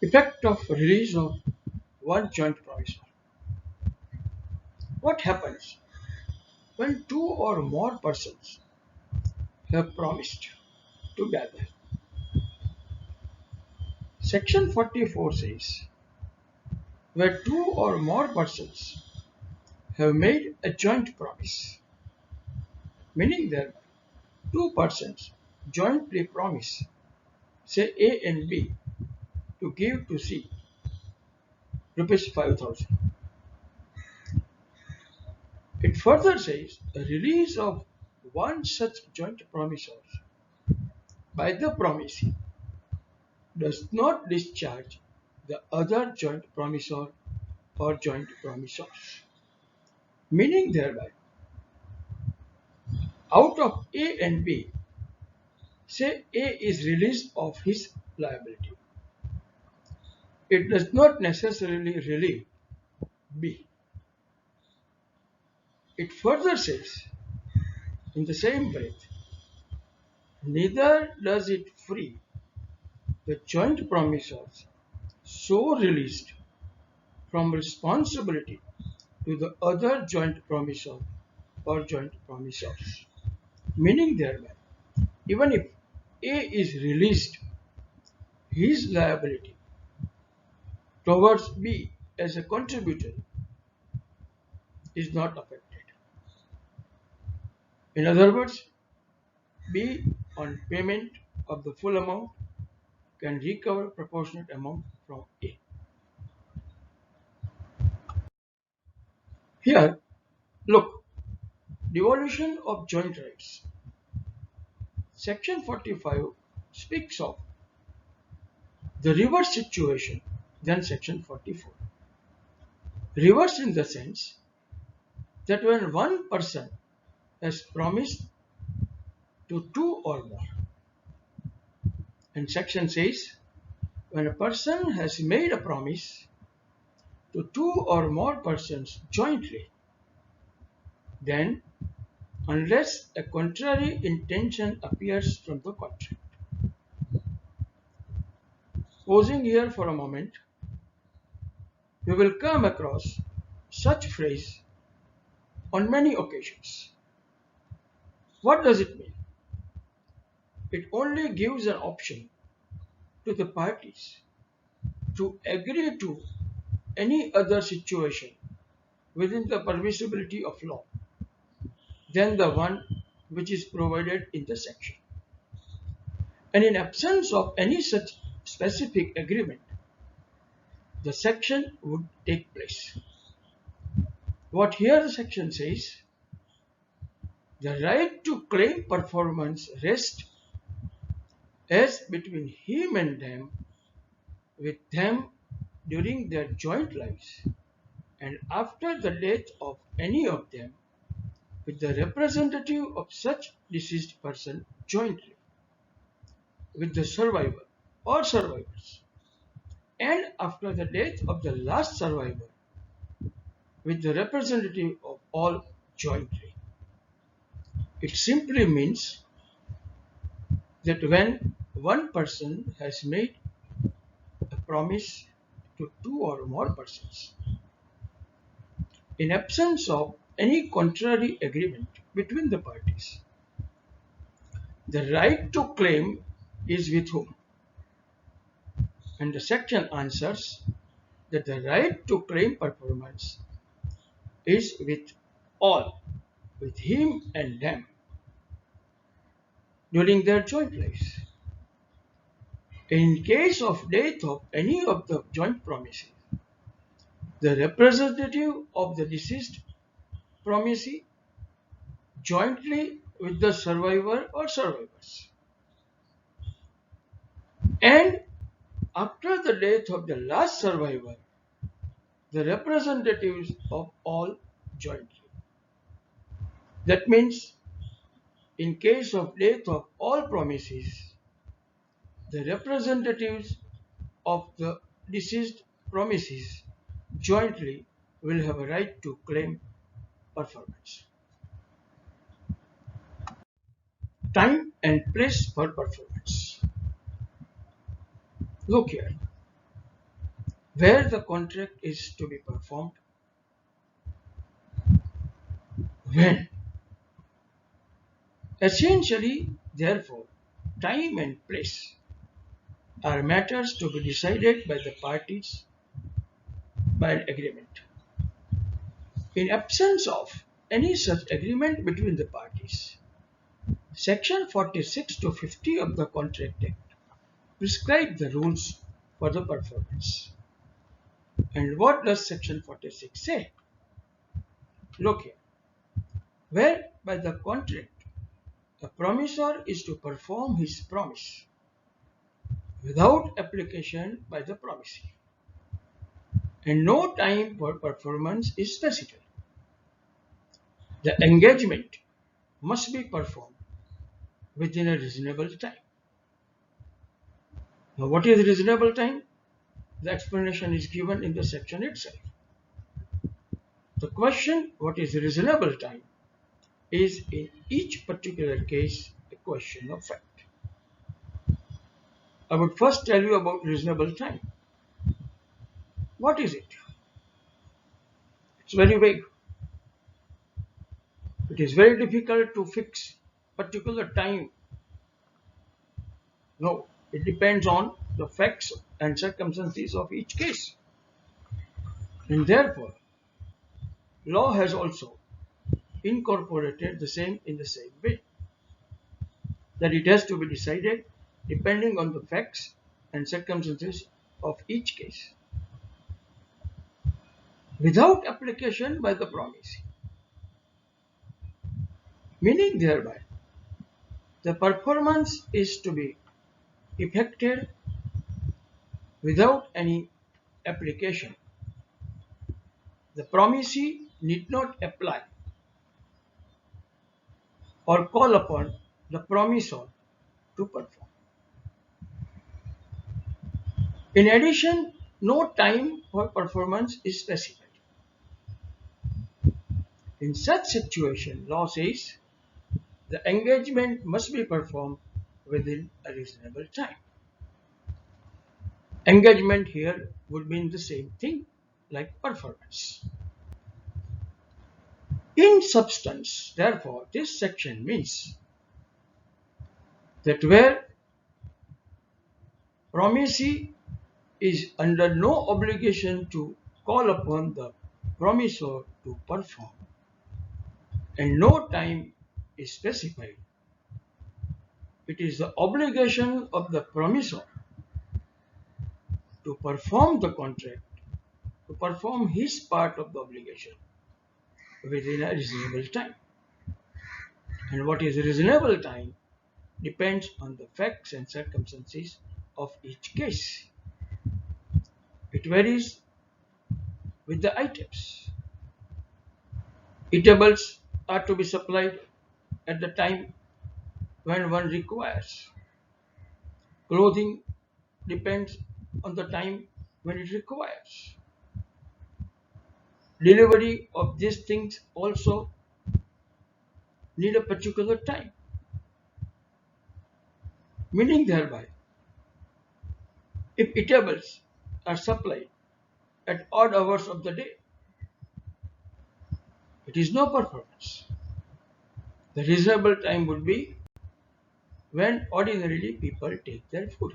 Effect of release of one joint promisor. What happens when two or more persons have promised together? Section 44 says, where two or more persons have made a joint promise, meaning that two persons jointly promise, say A and B, to give to C rupees 5,000. It further says the release of one such joint promisor by the promisee does not discharge the other joint promisor or joint promisors, meaning thereby out of A and B, say A is released of his liability. It does not necessarily relieve B. It further says, in the same breath, neither does it free the joint promisors so released from responsibility to the other joint promisor or joint promisors, meaning thereby, even if A is released, his liability towards B as a contributor is not affected. In other words, B on payment of the full amount can recover proportionate amount from A. Here, look, devolution of joint rights. Section 45 speaks of the reverse situation than section 44. Reverse in the sense that when one person has promised to two or more, and section says when a person has made a promise to two or more persons jointly, then unless a contrary intention appears from the contract. Pausing here for a moment, we will come across such phrase on many occasions. What does it mean? It only gives an option to the parties to agree to any other situation within the permissibility of law than the one which is provided in the section. And in absence of any such specific agreement, the section would take place. What here the section says, the right to claim performance rests as between him and them, with them during their joint lives, and after the death of any of them, with the representative of such deceased person jointly, with the survivor or survivors, and after the death of the last survivor, with the representative of all jointly. It simply means that when one person has made a promise to two or more persons, in absence of any contrary agreement between the parties, the right to claim is with whom? And the section answers that the right to claim performance is with all, with him and them, during their joint lives. In case of death of any of the joint promises, the representative of the deceased promisee jointly with the survivor or survivors, and after the death of the last survivor, the representatives of all jointly. That means, in case of death of all promises, the representatives of the deceased promises jointly will have a right to claim performance. Time and place for performance. Look here. where the contract is to be performed, when. Essentially, therefore, time and place are matters to be decided by the parties by an agreement. In absence of any such agreement between the parties, Section 46 to 50 of the Contract Act prescribe the rules for the performance. And what does Section 46 say? Look here. Where by the contract, the promisor is to perform his promise without application by the promisee, and no time for performance is specified. The engagement must be performed within a reasonable time. Now, what is reasonable time? The explanation is given in the section itself. The question, what is reasonable time, is in each particular case a question of fact. I would first tell you about reasonable time. What is it? It's very vague. It is very difficult to fix particular time. No, it depends on the facts and circumstances of each case. And therefore, law has also incorporated the same in the same way, that it has to be decided depending on the facts and circumstances of each case, without application by the promisee. Meaning thereby, the performance is to be effected without any application. The promisee need not apply or call upon the promisor to perform. In addition, no time for performance is specified. In such situation, law says the engagement must be performed within a reasonable time. Engagement here would mean the same thing like performance. In substance, therefore, this section means that where promisee is under no obligation to call upon the promisor to perform, and no time is specified, it is the obligation of the promisor to perform the contract, to perform his part of the obligation within a reasonable time. And what is reasonable time depends on the facts and circumstances of each case. It varies with the items. Eatables are to be supplied at the time when one requires. Clothing depends on the time when it requires. Delivery of these things also need a particular time. Meaning thereby, if eatables are supplied at odd hours of the day, it is no performance. The reasonable time would be when ordinarily people take their food.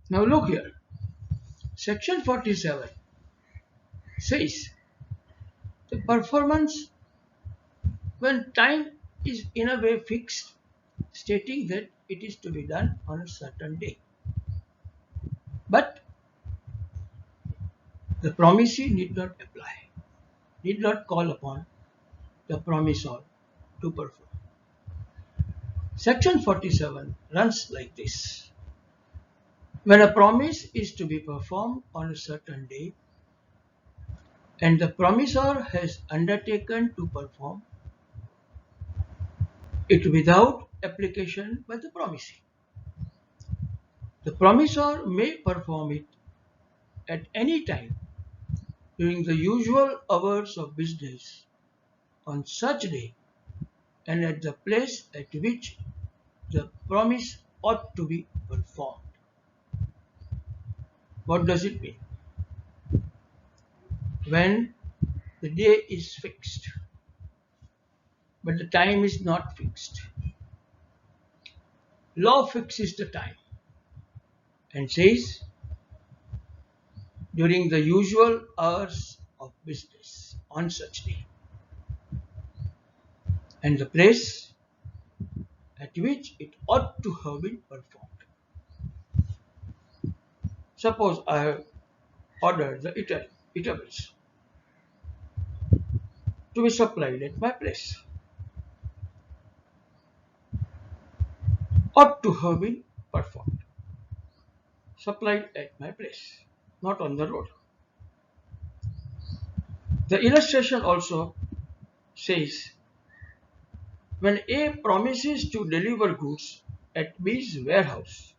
Now look here. Section 47 says the performance when time is in a way fixed, stating that it is to be done on a certain day. But the promisee need not apply, need not call upon the promisor to perform. Section 47 runs like this. When a promise is to be performed on a certain day and the promisor has undertaken to perform it without application by the promisee, the promisor may perform it at any time during the usual hours of business on such day and at the place at which the promise ought to be performed. What does it mean? When the day is fixed, but the time is not fixed. Law fixes the time and says during the usual hours of business on such day, and the place at which it ought to have been performed. Suppose I have ordered the eatables to be supplied at my place. Ought to have been performed. Supplied at my place, not on the road. The illustration also says when A promises to deliver goods at B's warehouse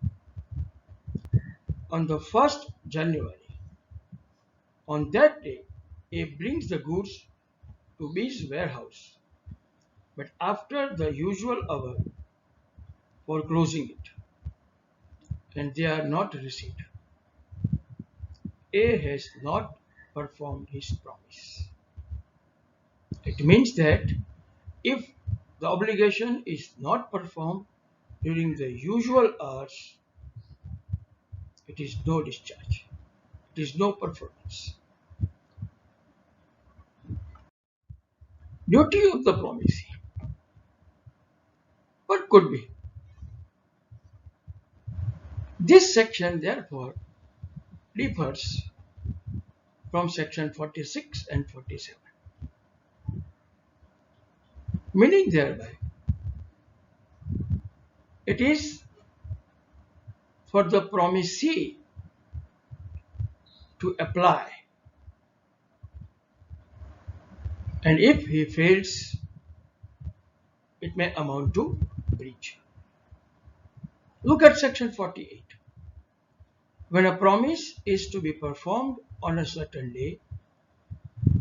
on the 1st January, on that day A brings the goods to B's warehouse, but after the usual hour for closing it, and they are not received. A has not performed his promise. It means that if the obligation is not performed during the usual hours, it is no discharge. It is no performance. Duty of the promisee. What could be? This section therefore differs from section 46 and 47. Meaning thereby, it is for the promisee to apply, and if he fails, it may amount to breach. Look at section 48. When a promise is to be performed on a certain day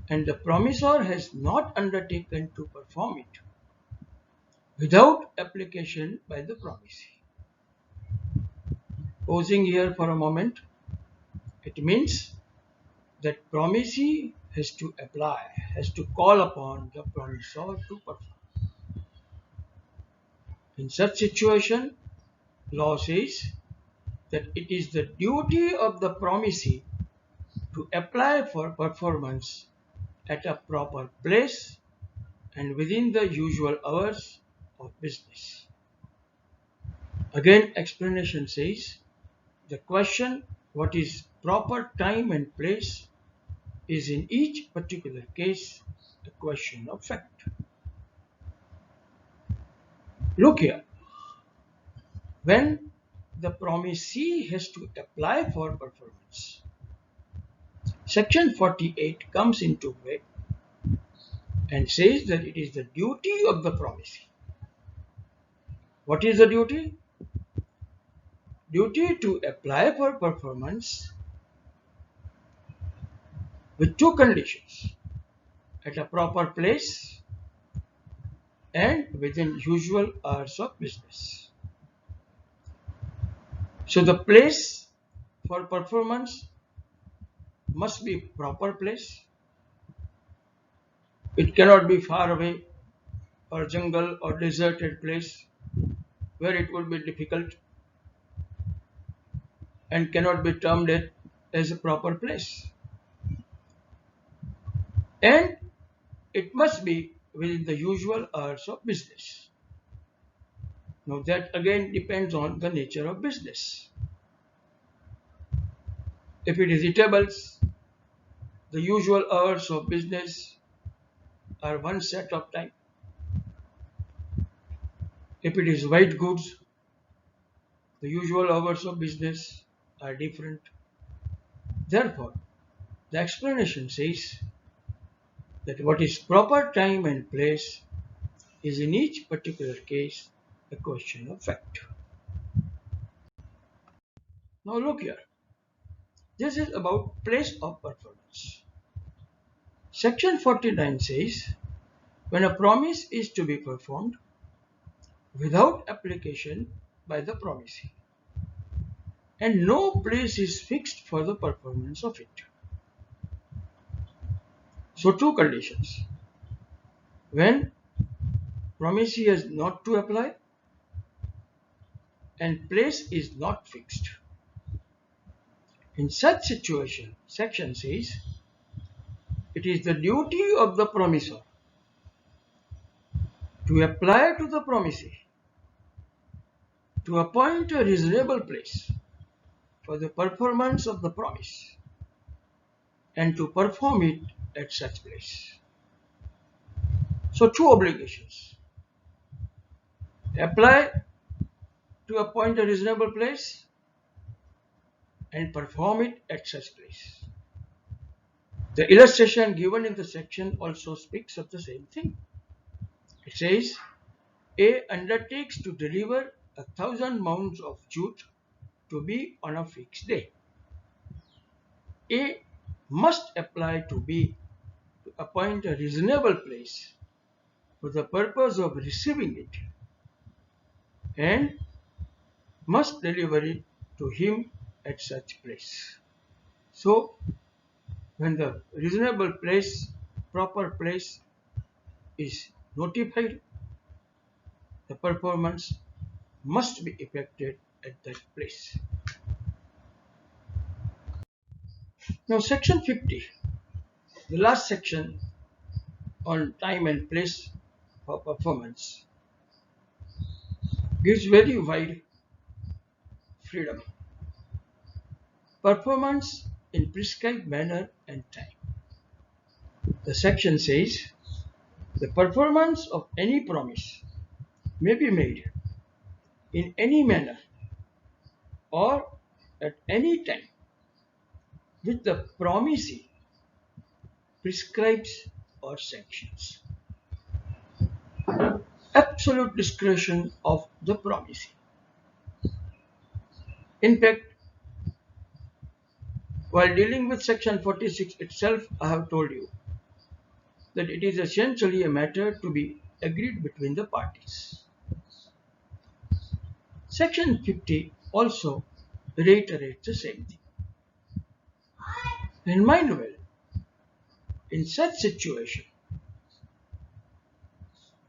and the promisor has not undertaken to perform it without application by the promisee. Pausing here for a moment, it means that promisee has to apply, has to call upon the promisor to perform. In such situation, law says that it is the duty of the promisee to apply for performance at a proper place and within the usual hours of business. Again, explanation says the question what is proper time and place is in each particular case a question of fact. Look here, when the promisee has to apply for performance, section 48 comes into play and says that it is the duty of the promisee. What is the duty? Duty to apply for performance with two conditions: at a proper place and within usual hours of business. So the place for performance must be proper place. It cannot be far away or jungle or deserted place where it would be difficult and cannot be termed as a proper place. And it must be within the usual hours of business. Now that again depends on the nature of business. If it is eatables, the usual hours of business are one set of time. If it is white goods, the usual hours of business are different. Therefore, the explanation says that what is proper time and place is in each particular case a question of fact. Now look here. This is about place of performance. Section 49 says when a promise is to be performed without application by the promisee, and no place is fixed for the performance of it. So two conditions. When promisee has not to apply and place is not fixed. In such situation, section says, it is the duty of the promisor to apply to the promisee to appoint a reasonable place for the performance of the promise and to perform it at such place. So two obligations. Apply to appoint a reasonable place and perform it at such place. The illustration given in the section also speaks of the same thing. It says, A undertakes to deliver 1,000 mounds of jute to be on a fixed day. A must apply to B to appoint a reasonable place for the purpose of receiving it and must deliver it to him at such place. So, when the reasonable place, proper place is notified, the performance must be effected at that place. Now section 50, the last section on time and place for performance, gives very wide freedom. Performance in prescribed manner and time. The section says, the performance of any promise may be made in any manner or at any time which the promisee prescribes or sanctions. Absolute discretion of the promisee. In fact, while dealing with section 46 itself, I have told you that it is essentially a matter to be agreed between the parties. Section 50 also reiterates the same thing. And mind well, in such situation,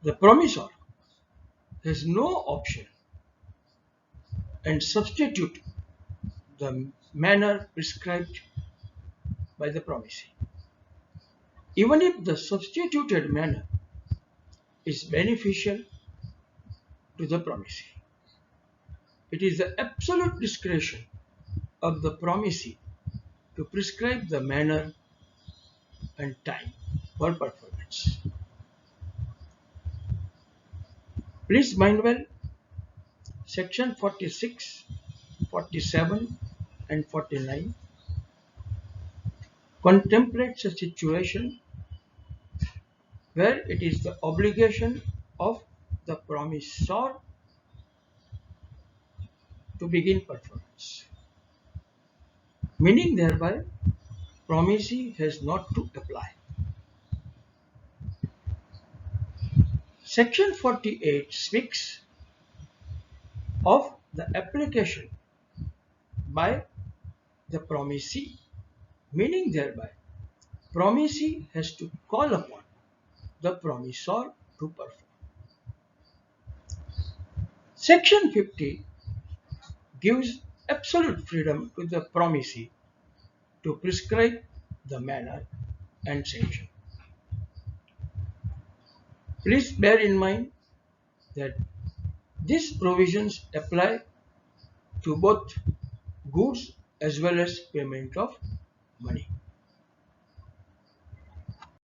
the promisor has no option and substitute the manner prescribed by the promisee. Even if the substituted manner is beneficial to the promisee, it is the absolute discretion of the promisee to prescribe the manner and time for performance. Please mind well, section 46, 47 and 49 contemplates a situation where it is the obligation of the promisor to begin performance, meaning thereby promisee has not to apply. Section 48 speaks of the application by the promisee, meaning thereby promisee has to call upon the promisor to perform. Section 50 gives absolute freedom to the promisee to prescribe the manner and sanction. Please bear in mind that these provisions apply to both goods as well as payment of money.